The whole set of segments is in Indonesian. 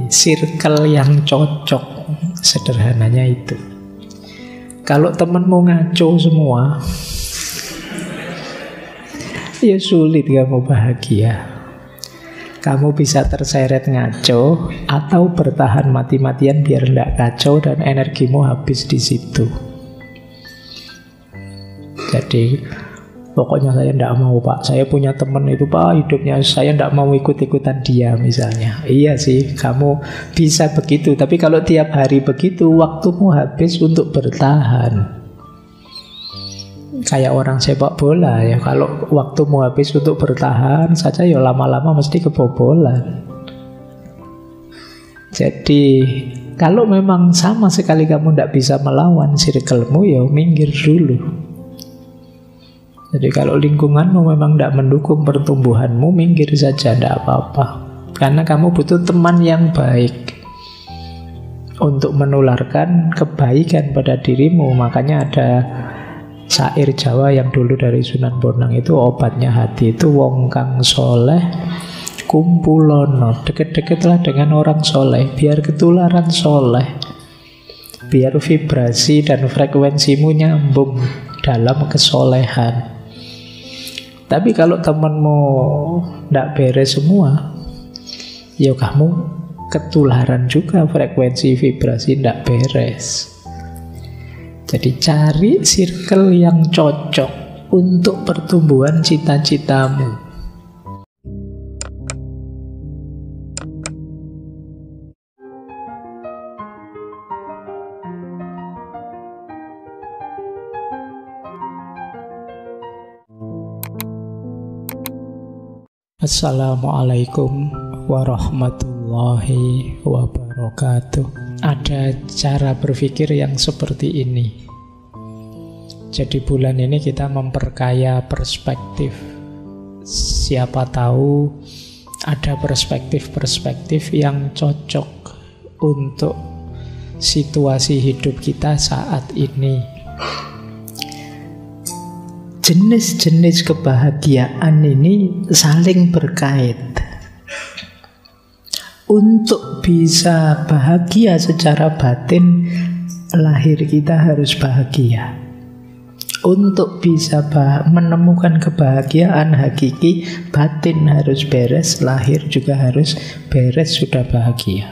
circle yang cocok. Sederhananya itu. Kalau temenmu ngaco semua, ya sulit kamu bahagia. Kamu bisa terseret ngaco atau bertahan mati-matian biar tidak kacau dan energimu habis di situ. Jadi pokoknya saya tidak mau Pak, saya punya teman itu Pak, hidupnya saya tidak mau ikut-ikutan dia misalnya. Iya sih, kamu bisa begitu. Tapi kalau tiap hari begitu, waktumu habis untuk bertahan. Kayak orang sepak bola ya, kalau waktumu habis untuk bertahan saja ya lama-lama mesti kebobolan. Jadi kalau memang sama sekali kamu tidak bisa melawan circlemu, ya minggir dulu. Jadi kalau lingkunganmu memang tidak mendukung pertumbuhanmu, minggir saja, tidak apa-apa. Karena kamu butuh teman yang baik untuk menularkan kebaikan pada dirimu. Makanya ada syair Jawa yang dulu dari Sunan Bonang itu, obatnya hati itu wong kang soleh kumpulono. Deket-deketlah dengan orang soleh, biar ketularan soleh, biar vibrasi dan frekuensimu nyambung dalam kesolehan. Tapi kalau temanmu tidak beres semua, ya kamu ketularan juga, frekuensi vibrasi tidak beres. Jadi cari circle yang cocok untuk pertumbuhan cita-citamu. Assalamualaikum warahmatullahi wabarakatuh. Ada cara berpikir yang seperti ini. Jadi bulan ini kita memperkaya perspektif. Siapa tahu ada perspektif-perspektif yang cocok untuk situasi hidup kita saat ini. Jenis-jenis kebahagiaan ini saling berkait. Untuk bisa bahagia secara batin, lahir kita harus bahagia. Untuk bisa menemukan kebahagiaan hakiki, batin harus beres, lahir juga harus beres, sudah bahagia.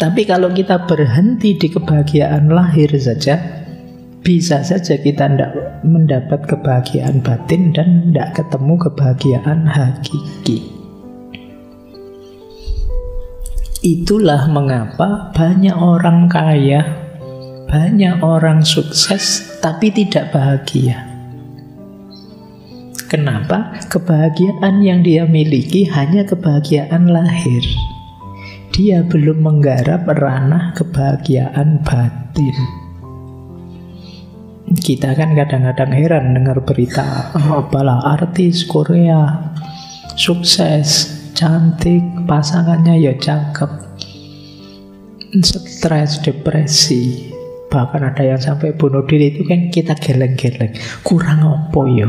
Tapi kalau kita berhenti di kebahagiaan lahir saja, bisa saja kita tidak mendapat kebahagiaan batin dan tidak ketemu kebahagiaan hakiki. Itulah mengapa banyak orang kaya, banyak orang sukses, tapi tidak bahagia. Kenapa? Kebahagiaan yang dia miliki hanya kebahagiaan lahir. Dia belum menggarap ranah kebahagiaan batin. Kita kan kadang-kadang heran dengar berita, apalah artis Korea sukses, cantik, pasangannya ya cakep, stres, depresi, bahkan ada yang sampai bunuh diri. Itu kan kita geleng-geleng, kurang apa ya?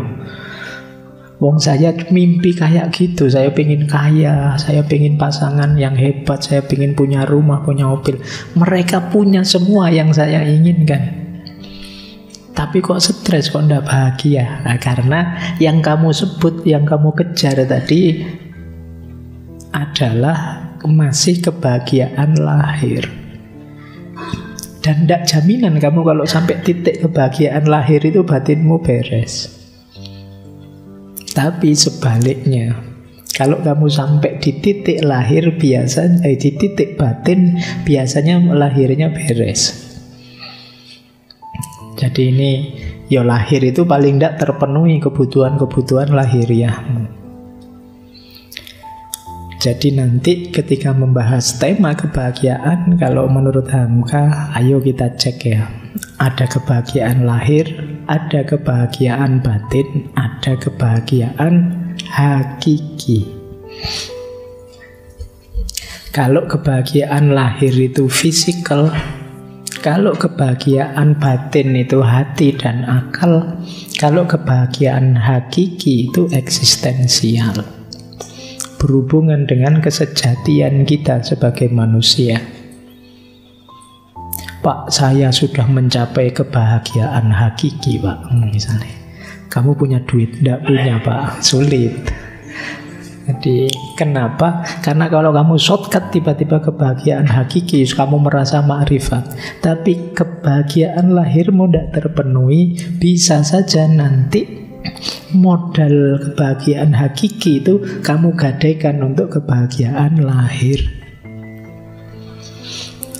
Wong saya mimpi kayak gitu, saya pengen kaya, saya pengen pasangan yang hebat, saya pengen punya rumah, punya mobil. Mereka punya semua yang saya inginkan, tapi kok stres, kok tidak bahagia? Nah, karena yang kamu sebut, yang kamu kejar tadi adalah masih kebahagiaan lahir. Dan tidak jaminan kamu kalau sampai titik kebahagiaan lahir itu batinmu beres. Tapi sebaliknya, kalau kamu sampai di titik lahir di titik batin, biasanya lahirnya beres. Jadi ini, ya lahir itu paling tidak terpenuhi kebutuhan-kebutuhan lahiriahmu. Jadi nanti ketika membahas tema kebahagiaan, kalau menurut Hamka, ayo kita cek ya. Ada kebahagiaan lahir, ada kebahagiaan batin, ada kebahagiaan hakiki. Kalau kebahagiaan lahir itu fisikal, kalau kebahagiaan batin itu hati dan akal, kalau kebahagiaan hakiki itu eksistensial. berhubungan dengan kesejatian kita sebagai manusia. Pak, saya sudah mencapai kebahagiaan hakiki, Pak. Misalnya, kamu punya duit? Tidak punya, Pak. Sulit. Jadi kenapa? Karena kalau kamu shortcut tiba-tiba kebahagiaan hakiki, kamu merasa makrifat, tapi kebahagiaan lahirmu tidak terpenuhi, bisa saja nanti modal kebahagiaan hakiki itu kamu gadaikan untuk kebahagiaan lahir.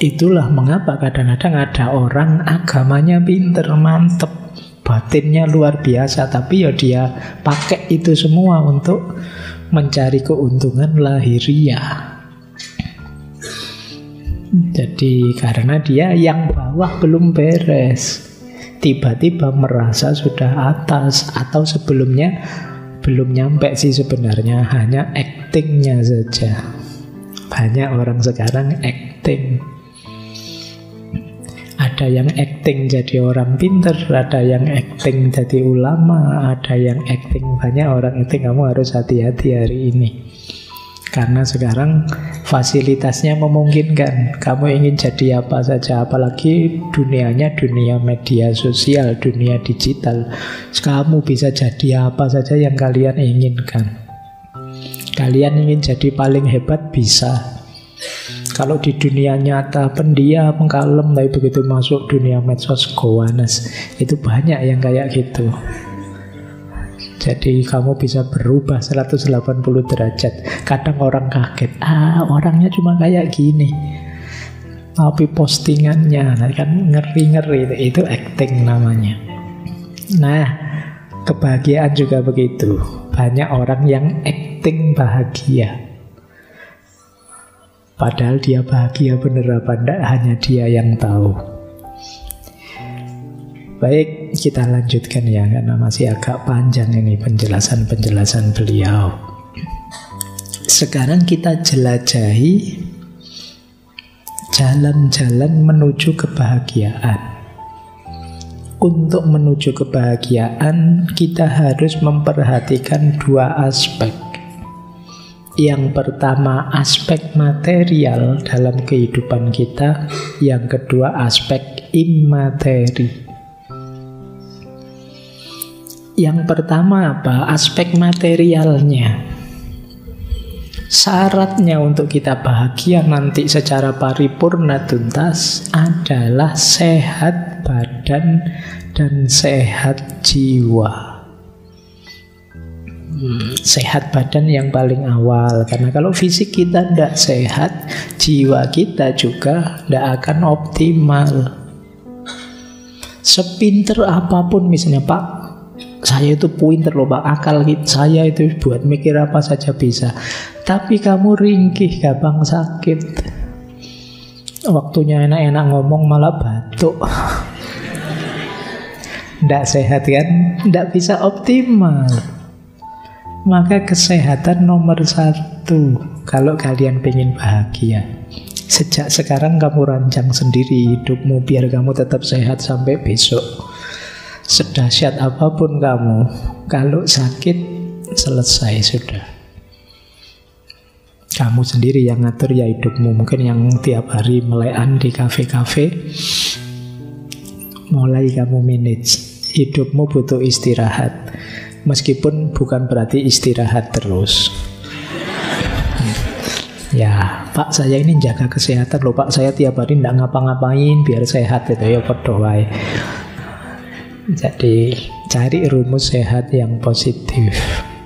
Itulah mengapa kadang-kadang ada orang agamanya pinter, mantep, batinnya luar biasa, tapi ya dia pakai itu semua untuk mencari keuntungan lahiriah. Jadi karena dia yang bawah belum beres, tiba-tiba merasa sudah atas, atau sebelumnya belum nyampe sih sebenarnya, hanya actingnya saja. Banyak orang sekarang acting. Ada yang acting jadi orang pinter, ada yang acting jadi ulama, ada yang acting, banyak orang acting. Kamu harus hati-hati hari ini, karena sekarang fasilitasnya memungkinkan. Kamu ingin jadi apa saja, apalagi dunianya dunia media sosial, dunia digital. Kamu bisa jadi apa saja yang kalian inginkan. Kalian ingin jadi paling hebat, bisa. Kalau di dunia nyata pendiam, kalem, tapi begitu masuk dunia medsos gowanes, itu banyak yang kayak gitu. Jadi kamu bisa berubah 180 derajat. Kadang orang kaget, orangnya cuma kayak gini, tapi postingannya kan ngeri-ngeri. Itu acting namanya. Nah, kebahagiaan juga begitu. Banyak orang yang acting bahagia, padahal dia bahagia bener apa enggak, hanya dia yang tahu. Baik, kita lanjutkan ya, karena masih agak panjang ini penjelasan-penjelasan beliau. Sekarang kita jelajahi jalan-jalan menuju kebahagiaan. Untuk menuju kebahagiaan, kita harus memperhatikan dua aspek. Yang pertama aspek material dalam kehidupan kita, yang kedua aspek immateri. Yang pertama apa? Aspek materialnya. Syaratnya untuk kita bahagia nanti secara paripurna tuntas adalah sehat badan dan sehat jiwa. Sehat badan yang paling awal, karena kalau fisik kita tidak sehat, jiwa kita juga tidak akan optimal. Sepinter apapun misalnya, Pak, saya itu pinter loh Pak, akal saya itu buat mikir apa saja bisa, tapi kamu ringkih, gampang sakit, waktunya enak-enak ngomong malah batuk. Tidak sehat kan, tidak bisa optimal. Maka kesehatan nomor satu kalau kalian pengen bahagia. Sejak sekarang kamu rancang sendiri hidupmu biar kamu tetap sehat sampai besok. Sedahsyat apapun kamu, kalau sakit selesai sudah. Kamu sendiri yang ngatur ya hidupmu. Mungkin yang tiap hari melekan di kafe-kafe, mulai kamu manage. Hidupmu butuh istirahat. Meskipun bukan berarti istirahat terus. Ya, Pak, saya ini jaga kesehatan loh Pak, saya tiap hari tidak ngapa-ngapain biar sehat itu ya berdoa. Jadi cari rumus sehat yang positif.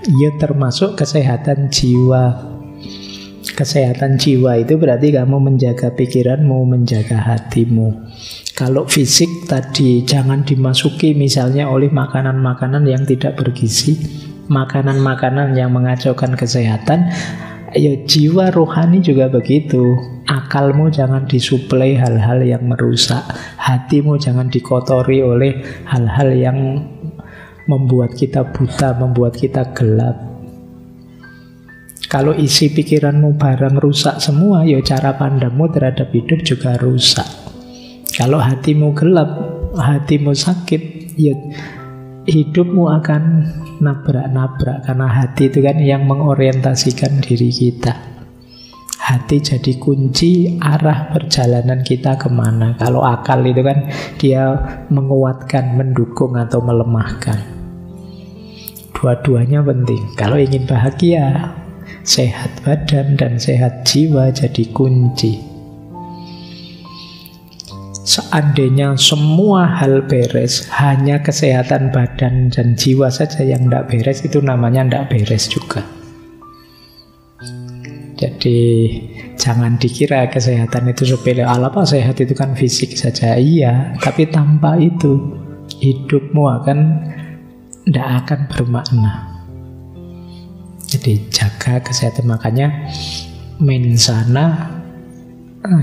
Ya termasuk kesehatan jiwa. Kesehatan jiwa itu berarti kamu menjaga pikiranmu, menjaga hatimu. Kalau fisik tadi jangan dimasuki misalnya oleh makanan-makanan yang tidak bergizi, makanan-makanan yang mengacaukan kesehatan. Ya jiwa rohani juga begitu. Akalmu jangan disuplai hal-hal yang merusak. Hatimu jangan dikotori oleh hal-hal yang membuat kita buta, membuat kita gelap. Kalau isi pikiranmu barang rusak semua, ya cara pandangmu terhadap hidup juga rusak. Kalau hatimu gelap, hatimu sakit, ya hidupmu akan nabrak-nabrak, karena hati itu kan yang mengorientasikan diri kita. Hati jadi kunci arah perjalanan kita kemana. Kalau akal itu kan dia menguatkan, mendukung atau melemahkan. Dua-duanya penting. Kalau ingin bahagia, sehat badan dan sehat jiwa jadi kunci. Seandainya semua hal beres, hanya kesehatan badan dan jiwa saja yang tidak beres, itu namanya tidak beres juga. Jadi jangan dikira kesehatan itu sepele. Apa sehat itu kan fisik saja. Iya, tapi tanpa itu hidupmu tidak akan bermakna. Jadi jaga kesehatan. Makanya mensana,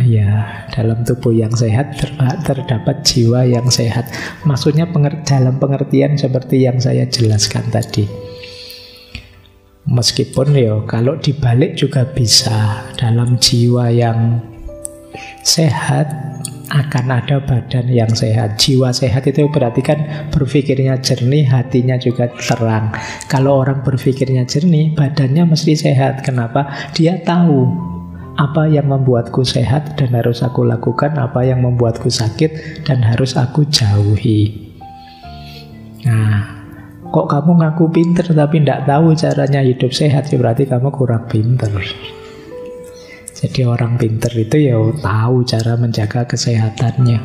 ya, dalam tubuh yang sehat terdapat jiwa yang sehat. Maksudnya dalam pengertian seperti yang saya jelaskan tadi. Meskipun kalau dibalik juga bisa. Dalam jiwa yang sehat akan ada badan yang sehat. Jiwa sehat itu berarti kan berpikirnya jernih, hatinya juga terang. Kalau orang berpikirnya jernih, badannya mesti sehat. Kenapa? Dia tahu apa yang membuatku sehat dan harus aku lakukan, apa yang membuatku sakit dan harus aku jauhi. Nah, kok kamu ngaku pinter tapi tidak tahu caranya hidup sehat, ya berarti kamu kurang pinter. Jadi orang pinter itu tahu cara menjaga kesehatannya.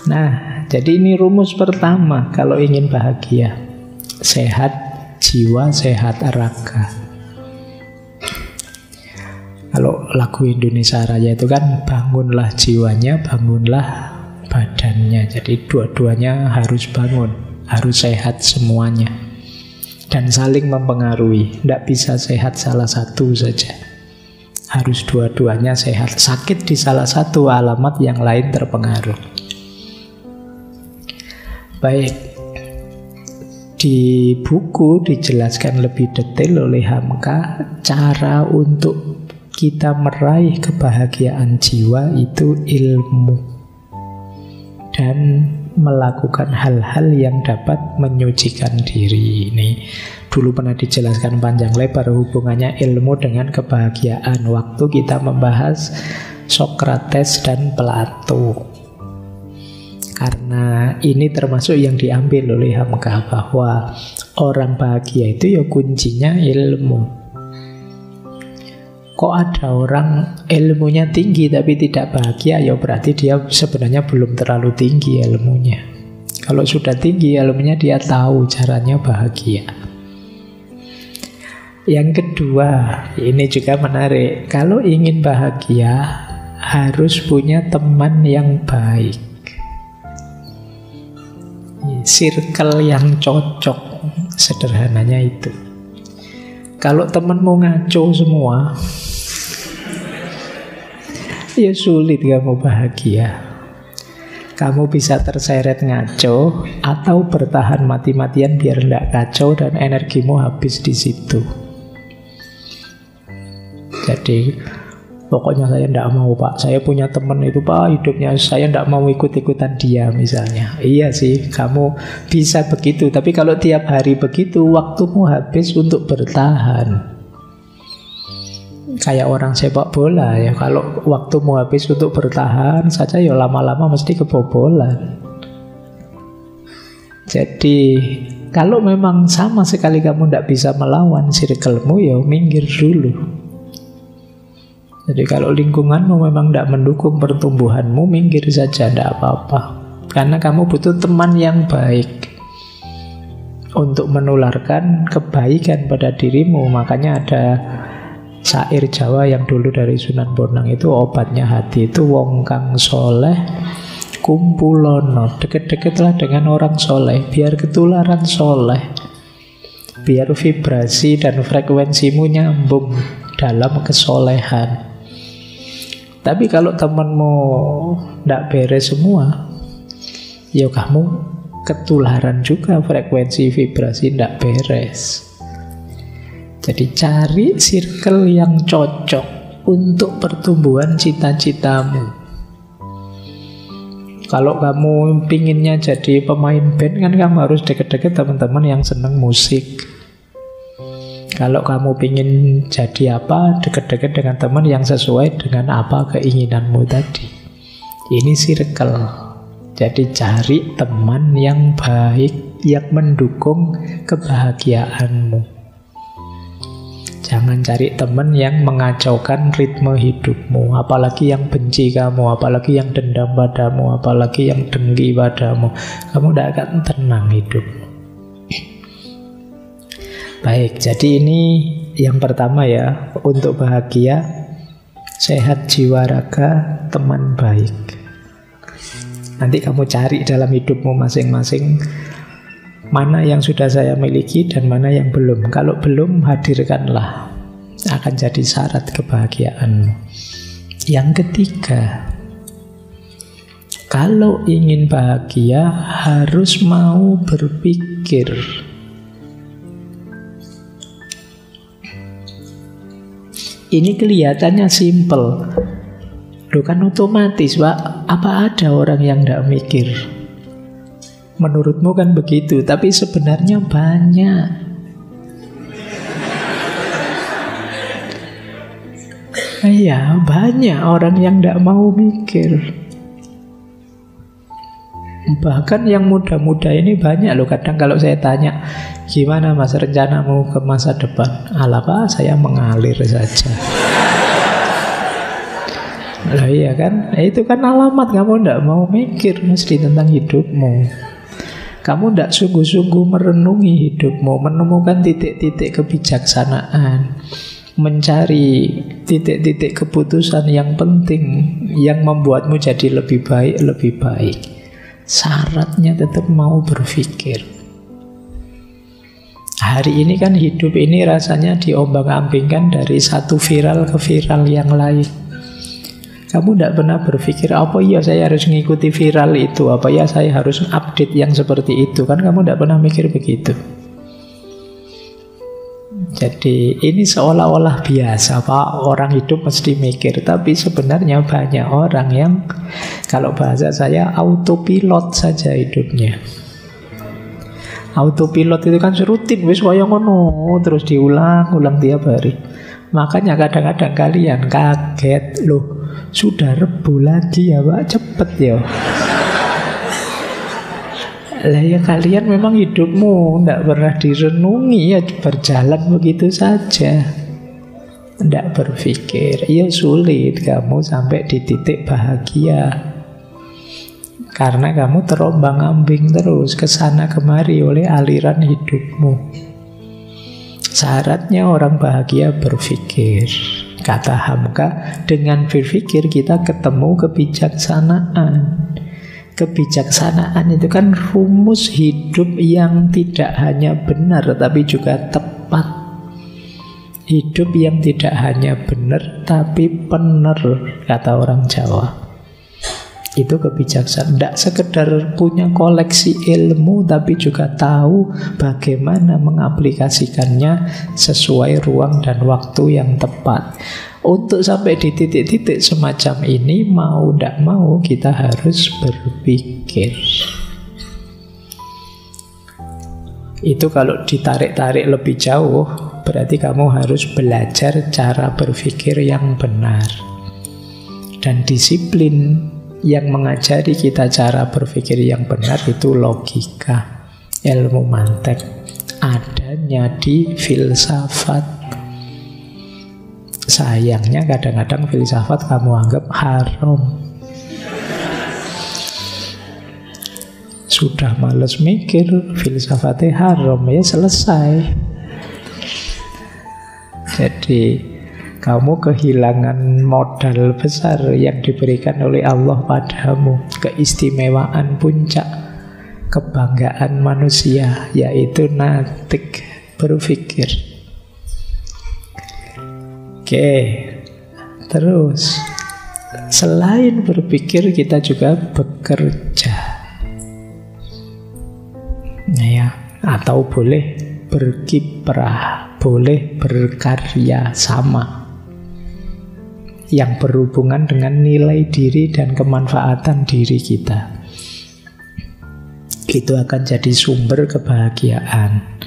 Nah, jadi ini rumus pertama kalau ingin bahagia. Sehat jiwa, sehat raga. Kalau lagu Indonesia Raya itu kan bangunlah jiwanya, bangunlah badannya. Jadi dua-duanya harus bangun, harus sehat semuanya. Dan saling mempengaruhi. Tidak bisa sehat salah satu saja. Harus dua-duanya sehat. Sakit di salah satu, alamat yang lain terpengaruh. Baik. Di buku dijelaskan lebih detail oleh Hamka cara untuk kita meraih kebahagiaan jiwa itu ilmu dan melakukan hal-hal yang dapat menyucikan diri. Ini dulu pernah dijelaskan panjang lebar hubungannya ilmu dengan kebahagiaan waktu kita membahas Sokrates dan Plato. Karena ini termasuk yang diambil oleh Hamka, bahwa orang bahagia itu kuncinya ilmu. Kok ada orang ilmunya tinggi tapi tidak bahagia, berarti dia sebenarnya belum terlalu tinggi ilmunya. Kalau sudah tinggi ilmunya, dia tahu caranya bahagia. Yang kedua, ini juga menarik. Kalau ingin bahagia, harus punya teman yang baik. Circle yang cocok, sederhananya itu. Kalau temanmu ngaco semua, ya sulit kamu bahagia. Kamu bisa terseret ngaco atau bertahan mati-matian biar tidak kacau dan energimu habis di situ. Jadi pokoknya saya tidak mau Pak, saya punya teman itu Pak, hidupnya saya tidak mau ikut-ikutan dia misalnya. Iya sih, kamu bisa begitu. Tapi kalau tiap hari begitu, waktumu habis untuk bertahan. Kayak orang sepak bola ya, kalau waktumu habis untuk bertahan saja lama-lama mesti kebobolan. Jadi kalau memang sama sekali kamu tidak bisa melawan circlemu, minggir dulu. Jadi kalau lingkunganmu memang tidak mendukung pertumbuhanmu, minggir saja, tidak apa-apa. Karena kamu butuh teman yang baik untuk menularkan kebaikan pada dirimu. Makanya ada syair Jawa yang dulu dari Sunan Bonang itu, obatnya hati itu wong kang soleh kumpulono. Deket-deketlah dengan orang soleh, biar ketularan soleh, biar vibrasi dan frekuensimu nyambung dalam kesolehan. Tapi kalau temanmu tidak beres semua, kamu ketularan juga, frekuensi vibrasi tidak beres. Jadi cari circle yang cocok untuk pertumbuhan cita-citamu. Kalau kamu pinginnya jadi pemain band kan kamu harus deket-deket teman-teman yang seneng musik. Kalau kamu pingin jadi apa, deket-deket dengan teman yang sesuai dengan apa keinginanmu tadi. Ini circle. Jadi cari teman yang baik, yang mendukung kebahagiaanmu. Jangan cari teman yang mengacaukan ritme hidupmu, apalagi yang benci kamu, apalagi yang dendam padamu, apalagi yang dengki padamu. Kamu tidak akan tenang hidupmu. Baik, jadi ini yang pertama ya, untuk bahagia, sehat jiwa raga, teman baik. Nanti kamu cari dalam hidupmu masing-masing mana yang sudah saya miliki dan mana yang belum. Kalau belum, hadirkanlah. Akan jadi syarat kebahagiaanmu. Yang ketiga, kalau ingin bahagia harus mau berpikir. Ini kelihatannya simple. Loh kan otomatis, Pak. Apa ada orang yang tidak mikir? Menurutmu kan begitu, tapi sebenarnya banyak. Iya, banyak orang yang tidak mau mikir. Bahkan yang muda-muda ini banyak loh. Kadang kalau saya tanya, gimana mas rencanamu ke masa depan? Alah Pak, saya mengalir saja. Lah iya kan? Itu kan alamat kamu tidak mau mikir mesti tentang hidupmu. Kamu tidak sungguh-sungguh merenungi hidupmu, menemukan titik-titik kebijaksanaan, mencari titik-titik keputusan yang penting, yang membuatmu jadi lebih baik, lebih baik. Syaratnya tetap mau berpikir. Hari ini kan hidup ini rasanya diombang-ambingkan dari satu viral ke viral yang lain. Kamu tidak pernah berpikir, apa ya saya harus mengikuti viral itu, apa ya saya harus update yang seperti itu. Kan kamu tidak pernah mikir begitu. Jadi ini seolah-olah biasa Pak, orang hidup mesti mikir. Tapi sebenarnya banyak orang yang, kalau bahasa saya, autopilot saja hidupnya. Autopilot itu kan rutin, wis kaya ngono, terus diulang-ulang tiap hari. Makanya kadang-kadang kalian kaget, loh sudah Rebu lagi ya Pak, cepet ya. Lah ya kalian memang hidupmu tidak pernah direnungi, ya berjalan begitu saja. Tidak berpikir, ya sulit kamu sampai di titik bahagia. Karena kamu terombang-ambing terus kesana kemari oleh aliran hidupmu. Syaratnya orang bahagia berpikir. Kata Hamka, dengan berpikir kita ketemu kebijaksanaan. Kebijaksanaan itu kan rumus hidup yang tidak hanya benar tapi juga tepat. Hidup yang tidak hanya benar tapi benar, kata orang Jawa. Itu kebijaksanaan. Tidak sekedar punya koleksi ilmu tapi juga tahu bagaimana mengaplikasikannya sesuai ruang dan waktu yang tepat. Untuk sampai di titik-titik semacam ini, mau tidak mau kita harus berpikir. Itu kalau ditarik-tarik lebih jauh, berarti kamu harus belajar cara berpikir yang benar. Dan disiplin yang mengajari kita cara berpikir yang benar itu logika, ilmu mantek, adanya di filsafat. Sayangnya kadang-kadang filsafat kamu anggap haram. Sudah males mikir, filsafatnya haram, ya selesai. Jadi kamu kehilangan modal besar yang diberikan oleh Allah padamu, keistimewaan puncak kebanggaan manusia, yaitu natik, berpikir. Oke, terus selain berpikir kita juga bekerja, ya, atau boleh berkiprah, boleh berkarya sama, yang berhubungan dengan nilai diri dan kemanfaatan diri kita. itu akan jadi sumber kebahagiaan.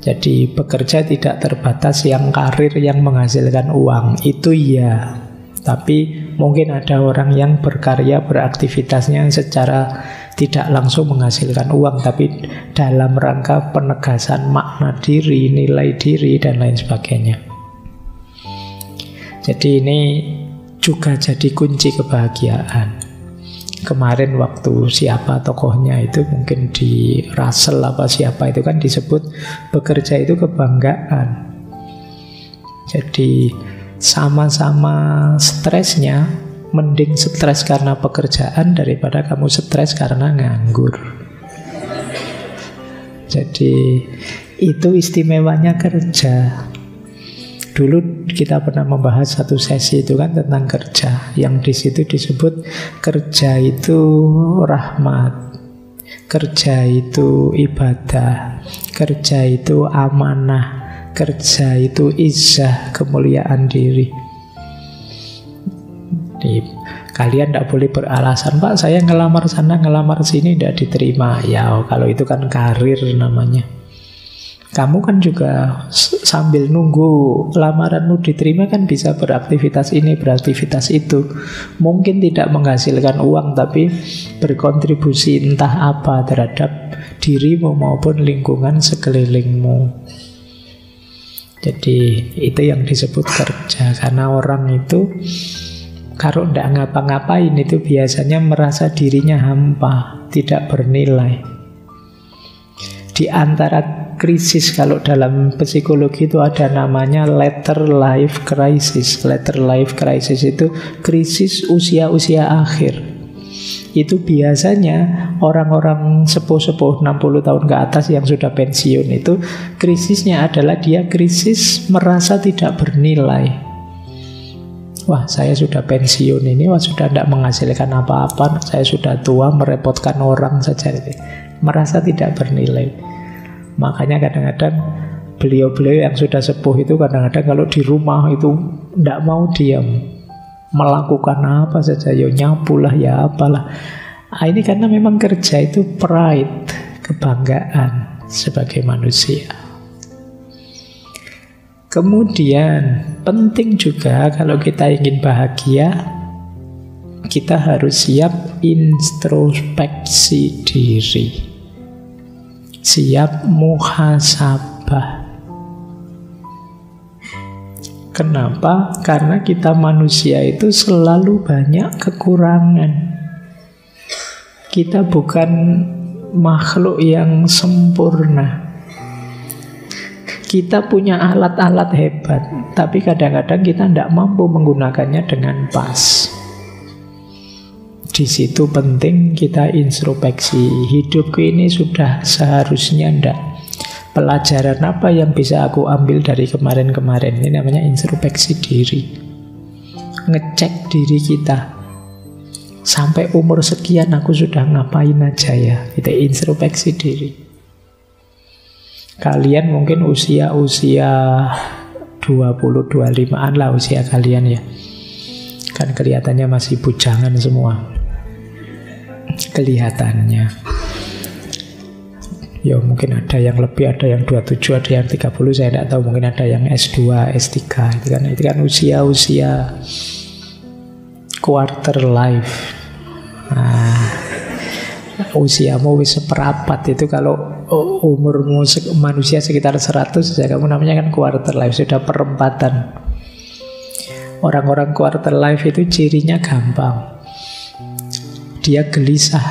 Jadi bekerja tidak terbatas yang karir yang menghasilkan uang, itu iya. Tapi mungkin ada orang yang berkarya, beraktivitasnya secara tidak langsung menghasilkan uang, tapi dalam rangka penegasan makna diri, nilai diri, dan lain sebagainya. Jadi ini juga jadi kunci kebahagiaan. Kemarin waktu siapa tokohnya itu, mungkin di Russell apa siapa itu kan disebut bekerja itu kebanggaan. Jadi sama-sama stresnya, mending stres karena pekerjaan daripada kamu stres karena nganggur. Jadi itu istimewanya kerja. Dulu kita pernah membahas satu sesi itu kan tentang kerja, yang di situ disebut kerja itu rahmat, kerja itu ibadah, kerja itu amanah, kerja itu izzah, kemuliaan diri. Kalian tidak boleh beralasan, Pak saya ngelamar sana ngelamar sini tidak diterima. Ya kalau itu kan karir namanya. Kamu kan juga sambil nunggu lamaranmu diterima kan bisa beraktivitas ini, beraktivitas itu. Mungkin tidak menghasilkan uang, tapi berkontribusi entah apa terhadap dirimu maupun lingkungan sekelilingmu. Jadi itu yang disebut kerja. Karena orang itu kalau tidak ngapa-ngapain itu biasanya merasa dirinya hampa, tidak bernilai. Di antara krisis, kalau dalam psikologi itu ada namanya later life crisis. Later life crisis itu krisis usia-usia akhir. Itu biasanya orang-orang sepuh-sepuh 60 tahun ke atas yang sudah pensiun itu krisisnya adalah dia krisis merasa tidak bernilai. Wah saya sudah pensiun ini, wah sudah tidak menghasilkan apa-apa, saya sudah tua merepotkan orang saja. Merasa tidak bernilai. Makanya kadang-kadang beliau-beliau yang sudah sepuh itu kadang-kadang kalau di rumah itu tidak mau diam, melakukan apa saja, ya nyapu lah, ya apalah. Ini karena memang kerja itu pride, kebanggaan sebagai manusia. Kemudian penting juga kalau kita ingin bahagia, kita harus siap introspeksi diri, siap muhasabah. Kenapa? Karena kita manusia itu selalu banyak kekurangan. Kita bukan makhluk yang sempurna. Kita punya alat-alat hebat, tapi kadang-kadang kita tidak mampu menggunakannya dengan pas. Di situ penting kita introspeksi. Hidupku ini sudah seharusnya ndak. Pelajaran apa yang bisa aku ambil dari kemarin-kemarin? Ini namanya introspeksi diri. Ngecek diri kita. Sampai umur sekian aku sudah ngapain aja ya? Kita introspeksi diri. Kalian mungkin usia-usia 20-25an lah usia kalian ya. Kan kelihatannya masih bujangan semua. Kelihatannya. Ya mungkin ada yang lebih, ada yang 27, ada yang 30, saya tidak tahu. Mungkin ada yang S2, S3. Itu kan usia-usia quarter life. Nah, usiamu wis seperapat itu kalau umurmu manusia sekitar 100 ya kamu namanya kan quarter life, sudah perempatan. Orang-orang quarter life itu cirinya gampang. Dia gelisah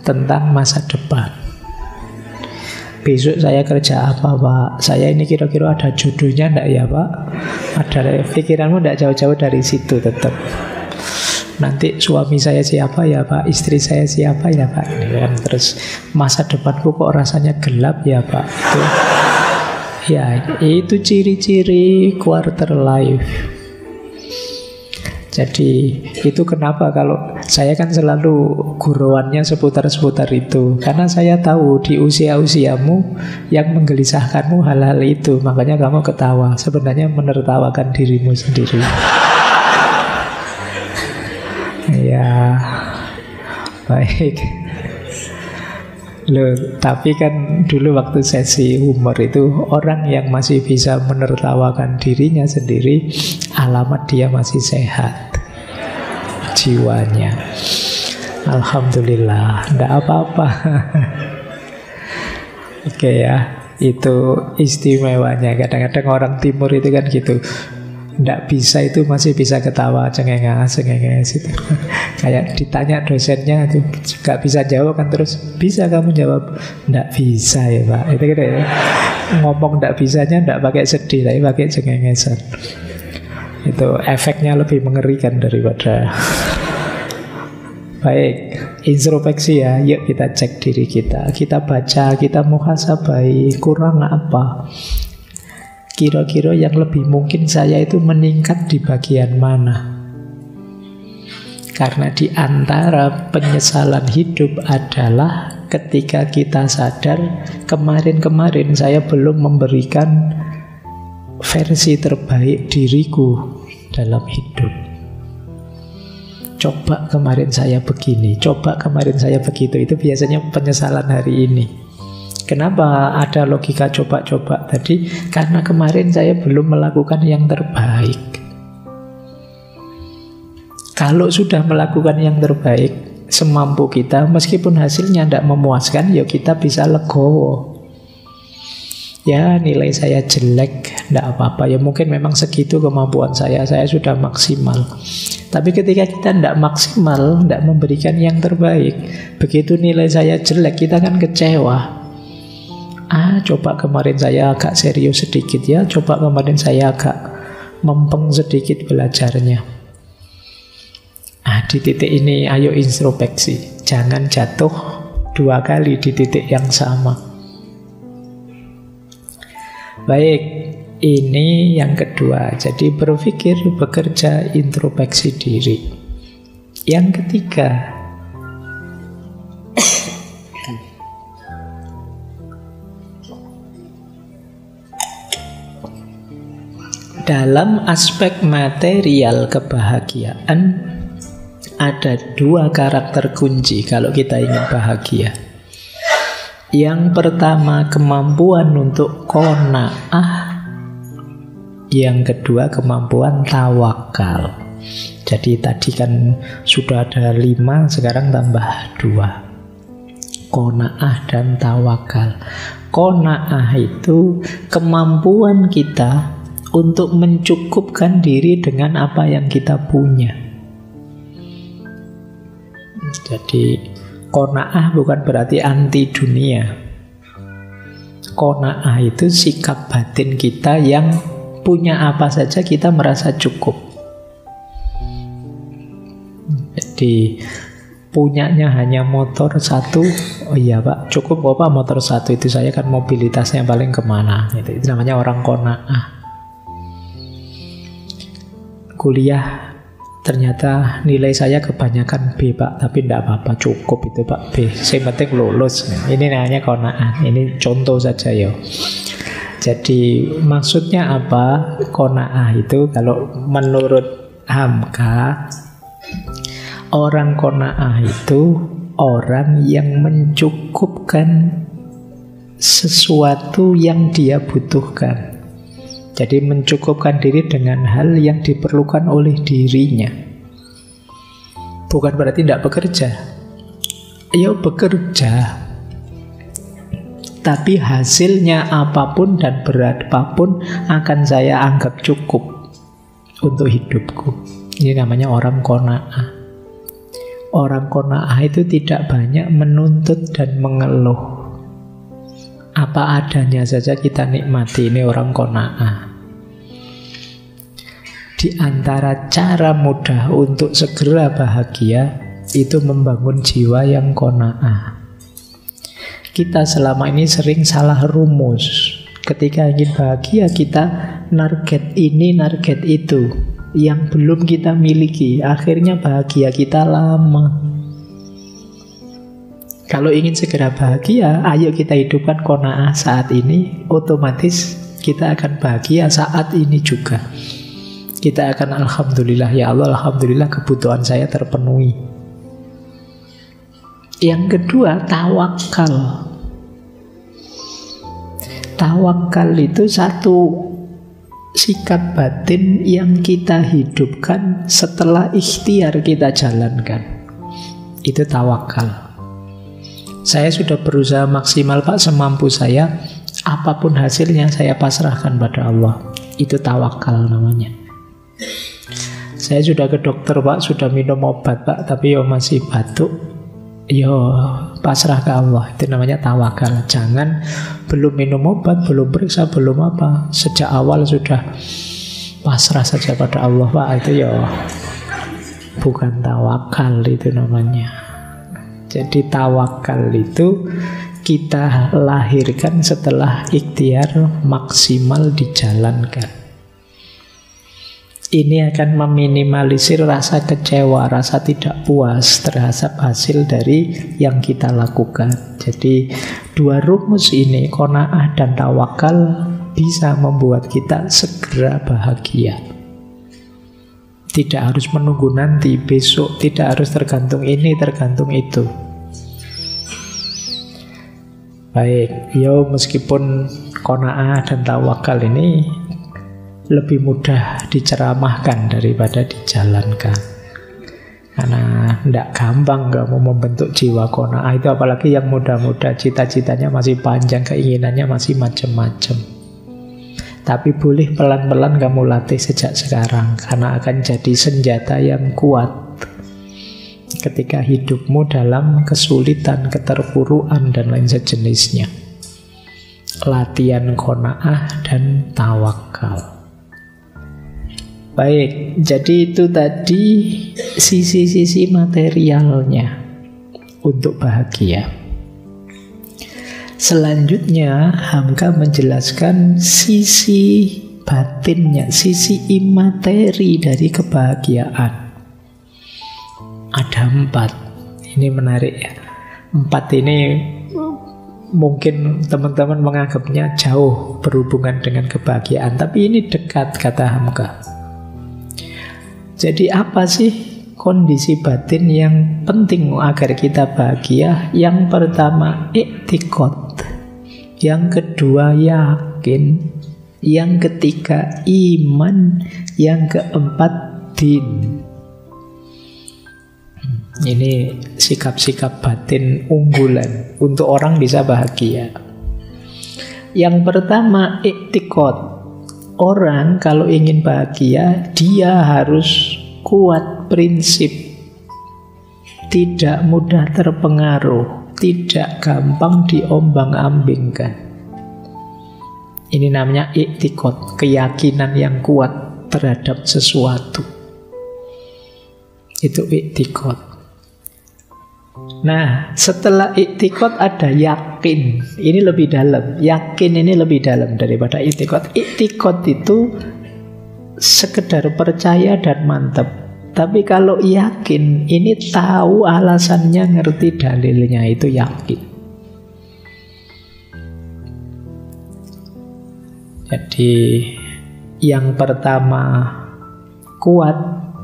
tentang masa depan. Besok saya kerja apa Pak? Saya ini kira-kira ada jodohnya enggak ya Pak? Ada, pikiranmu enggak jauh-jauh dari situ tetap. Nanti suami saya siapa ya Pak? Istri saya siapa ya Pak? Ini kan terus masa depanku kok rasanya gelap ya Pak? Itu, ya itu ciri-ciri quarter life. Jadi itu kenapa kalau saya kan selalu guruannya seputar-seputar itu. Karena saya tahu di usia-usiamu yang menggelisahkanmu hal-hal itu. Makanya kamu ketawa. Sebenarnya menertawakan dirimu sendiri. Ya, baik. Loh, tapi kan dulu waktu sesi humor itu orang yang masih bisa menertawakan dirinya sendiri, alamat dia masih sehat jiwanya. Alhamdulillah, nggak apa-apa. Oke ya, itu istimewanya. Kadang-kadang orang timur itu kan gitu, nggak bisa itu masih bisa ketawa cengenges itu. Kayak ditanya dosennya itu nggak bisa jawab kan, terus bisa kamu jawab, nggak bisa ya Pak. Itu gitu ya. Ngomong nggak bisanya nggak pakai sedih, tapi pakai cengengesan. Itu efeknya lebih mengerikan daripada. Baik, introspeksi ya. Yuk kita cek diri kita. Kita baca, kita muhasabai, kurang apa? Kira-kira yang lebih mungkin saya itu meningkat di bagian mana? Karena di antara penyesalan hidup adalah ketika kita sadar kemarin-kemarin saya belum memberikan versi terbaik diriku dalam hidup. Coba kemarin saya begini, coba kemarin saya begitu. Itu biasanya penyesalan hari ini. Kenapa ada logika coba-coba tadi? Karena kemarin saya belum melakukan yang terbaik. Kalau sudah melakukan yang terbaik semampu kita, meskipun hasilnya tidak memuaskan, ya kita bisa legowo. Ya nilai saya jelek, tidak apa-apa. Ya mungkin memang segitu kemampuan saya sudah maksimal. Tapi ketika kita tidak maksimal, tidak memberikan yang terbaik, begitu nilai saya jelek, kita kan kecewa. Coba kemarin saya agak serius sedikit ya, coba kemarin saya agak mempeng sedikit belajarnya. Di titik ini ayo introspeksi. Jangan jatuh 2 kali di titik yang sama. Baik, ini yang kedua. Jadi berpikir, bekerja, introspeksi diri. Yang ketiga, dalam aspek material kebahagiaan ada 2 karakter kunci kalau kita ingin bahagia. Yang pertama kemampuan untuk qanaah, yang kedua kemampuan tawakal. Jadi tadi kan sudah ada 5, sekarang tambah 2. Qanaah dan tawakal. Qanaah itu kemampuan kita untuk mencukupkan diri dengan apa yang kita punya. Jadi qanaah bukan berarti anti dunia. Qanaah itu sikap batin kita yang punya apa saja kita merasa cukup. Jadi punyanya hanya motor 1, oh iya Pak, cukup apa motor 1 itu, saya kan mobilitasnya paling kemana. Itu namanya orang qanaah. Kuliah ternyata nilai saya kebanyakan B Pak, tapi tidak apa-apa, cukup itu Pak B, yang penting lulus. Ini namanya qanaah. Ini contoh saja ya. Jadi maksudnya apa? Qanaah itu kalau menurut Hamka, orang qanaah itu orang yang mencukupkan sesuatu yang dia butuhkan. Jadi mencukupkan diri dengan hal yang diperlukan oleh dirinya. Bukan berarti tidak bekerja. Ya bekerja. Tapi hasilnya apapun dan berapapun akan saya anggap cukup untuk hidupku. Ini namanya orang qanaah. Orang qanaah itu tidak banyak menuntut dan mengeluh. Apa adanya saja kita nikmati. Ini orang qanaah. Di antara cara mudah untuk segera bahagia itu membangun jiwa yang qanaah. Kita selama ini sering salah rumus. Ketika ingin bahagia kita target ini, target itu yang belum kita miliki. Akhirnya bahagia kita lama. Kalau ingin segera bahagia, ayo kita hidupkan qanaah saat ini. Otomatis kita akan bahagia saat ini juga. Kita akan alhamdulillah, ya Allah, alhamdulillah kebutuhan saya terpenuhi. Yang kedua, tawakal. Tawakal itu satu sikap batin yang kita hidupkan setelah ikhtiar kita jalankan. Itu tawakal. Saya sudah berusaha maksimal Pak, semampu saya. Apapun hasilnya saya pasrahkan pada Allah. Itu tawakal namanya. Saya sudah ke dokter Pak, sudah minum obat Pak, tapi masih batuk. Pasrah ke Allah. Itu namanya tawakal. Jangan belum minum obat, belum periksa, belum apa, sejak awal sudah pasrah saja pada Allah Pak. Itu bukan tawakal, itu namanya. Jadi tawakal itu kita lahirkan setelah ikhtiar maksimal dijalankan. Ini akan meminimalisir rasa kecewa, rasa tidak puas terhadap hasil dari yang kita lakukan. Jadi dua rumus ini, qanaah dan tawakal, bisa membuat kita segera bahagia. Tidak harus menunggu nanti, besok, tidak harus tergantung ini, tergantung itu. Baik, meskipun qanaah dan tawakal ini lebih mudah diceramahkan daripada dijalankan. Karena tidak gampang kamu membentuk jiwa qanaah itu, apalagi yang muda-muda, cita-citanya masih panjang, keinginannya masih macam-macam. Tapi boleh pelan-pelan kamu latih sejak sekarang, karena akan jadi senjata yang kuat ketika hidupmu dalam kesulitan, keterpurukan, dan lain sejenisnya. Latihan qanaah dan tawakal. Baik, jadi itu tadi sisi-sisi materialnya untuk bahagia. Selanjutnya Hamka menjelaskan sisi batinnya, sisi imateri dari kebahagiaan. Ada 4. Ini menarik ya. 4 ini mungkin teman-teman menganggapnya jauh berhubungan dengan kebahagiaan, tapi ini dekat, kata Hamka. Jadi apa sih kondisi batin yang penting agar kita bahagia? Yang pertama, i'tiqad. Yang kedua, yakin. Yang ketiga, iman. Yang keempat, din. Ini sikap-sikap batin unggulan untuk orang bisa bahagia. Yang pertama, i'tiqad. Orang kalau ingin bahagia, dia harus kuat prinsip, tidak mudah terpengaruh, tidak gampang diombang-ambingkan. Ini namanya i'tiqad, keyakinan yang kuat terhadap sesuatu. Itu i'tiqad. Nah, setelah i'tiqad ada yakin. Ini lebih dalam. Yakin ini lebih dalam daripada i'tiqad. I'tiqad itu sekedar percaya dan mantap. Tapi kalau yakin, ini tahu alasannya, ngerti dalilnya, itu yakin. Jadi yang pertama kuat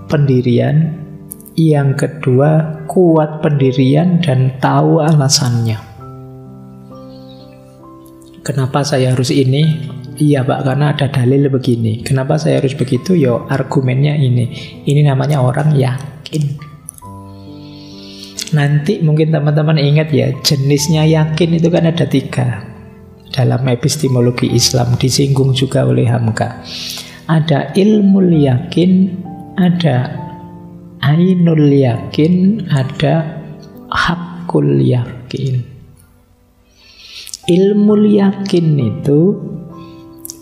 pendirian, yang kedua kuat pendirian dan tahu alasannya. Kenapa saya harus ini? Iya Pak, karena ada dalil begini. Kenapa saya harus begitu? Argumennya ini. Ini namanya orang yakin. Nanti mungkin teman-teman ingat ya, jenisnya yakin itu kan ada 3. Dalam epistemologi Islam disinggung juga oleh Hamka. Ada ilmul yakin, ada ainul yakin, ada hakul yakin. Ilmul yakin itu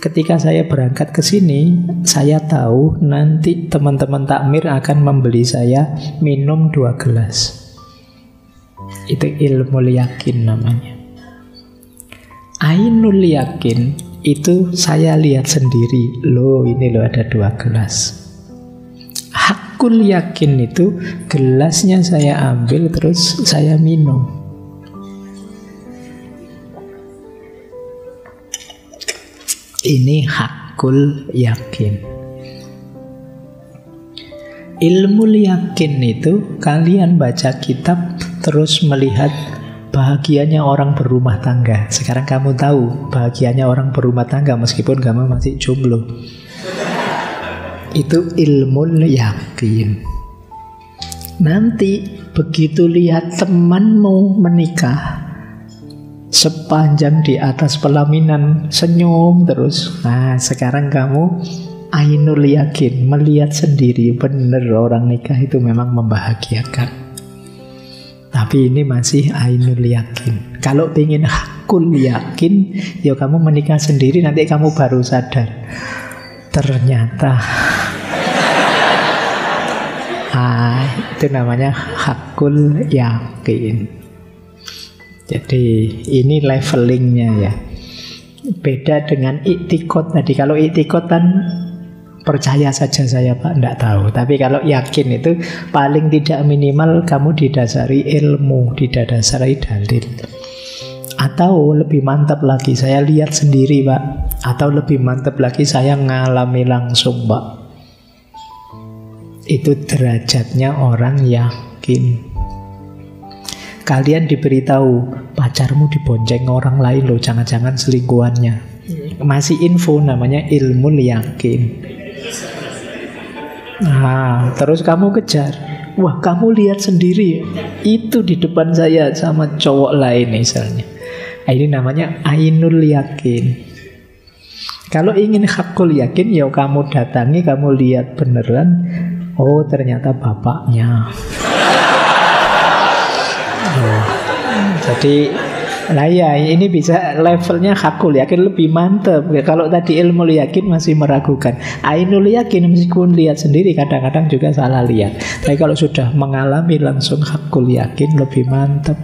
ketika saya berangkat ke sini, saya tahu nanti teman-teman takmir akan membeli saya minum 2 gelas. Itu ilmul yakin namanya. Ainul yakin itu saya lihat sendiri, ini ada 2 gelas. Hakul yakin itu gelasnya saya ambil terus saya minum. Ini hakul yakin. Ilmu yakin itu kalian baca kitab terus melihat bahagianya orang berumah tangga. Sekarang kamu tahu bahagianya orang berumah tangga meskipun kamu masih jomblo. Itu ilmu yakin. Nanti begitu lihat temanmu menikah, sepanjang di atas pelaminan senyum terus. Nah, sekarang kamu ainul yakin, melihat sendiri benar orang nikah itu memang membahagiakan. Tapi ini masih ainul yakin. Kalau ingin hakul yakin, ya kamu menikah sendiri, nanti kamu baru sadar ternyata itu namanya hakul yakin. Jadi ini levelingnya ya. Beda dengan iktikad tadi. Kalau iktikad kan percaya saja saya Pak, enggak tahu. Tapi kalau yakin itu paling tidak minimal kamu didasari ilmu, didasari dalil. Atau lebih mantap lagi, saya lihat sendiri Pak. Atau lebih mantap lagi, saya ngalami langsung Pak. Itu derajatnya orang yakin. Kalian diberitahu pacarmu dibonceng orang lain loh, jangan-jangan selingkuhannya. Masih info, namanya ilmu yakin. Nah, terus kamu kejar. Wah, kamu lihat sendiri, itu di depan saya sama cowok lain misalnya. Ini namanya ainul yakin. Kalau ingin hakul yakin, ya kamu datangi, kamu lihat beneran. Oh, ternyata bapaknya. Jadi lah ya, ini bisa levelnya hakul yakin lebih mantap. Kalau tadi ilmu yakin masih meragukan, ainul yakin meskipun lihat sendiri kadang-kadang juga salah lihat. Tapi kalau sudah mengalami langsung hakul yakin lebih mantap.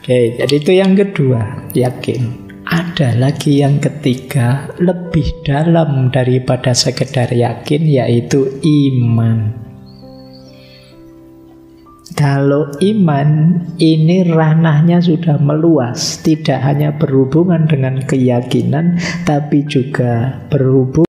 Oke, jadi itu yang kedua, yakin. Ada lagi yang ketiga, lebih dalam daripada sekedar yakin, yaitu iman. Kalau iman ini ranahnya sudah meluas, tidak hanya berhubungan dengan keyakinan, tapi juga berhubungan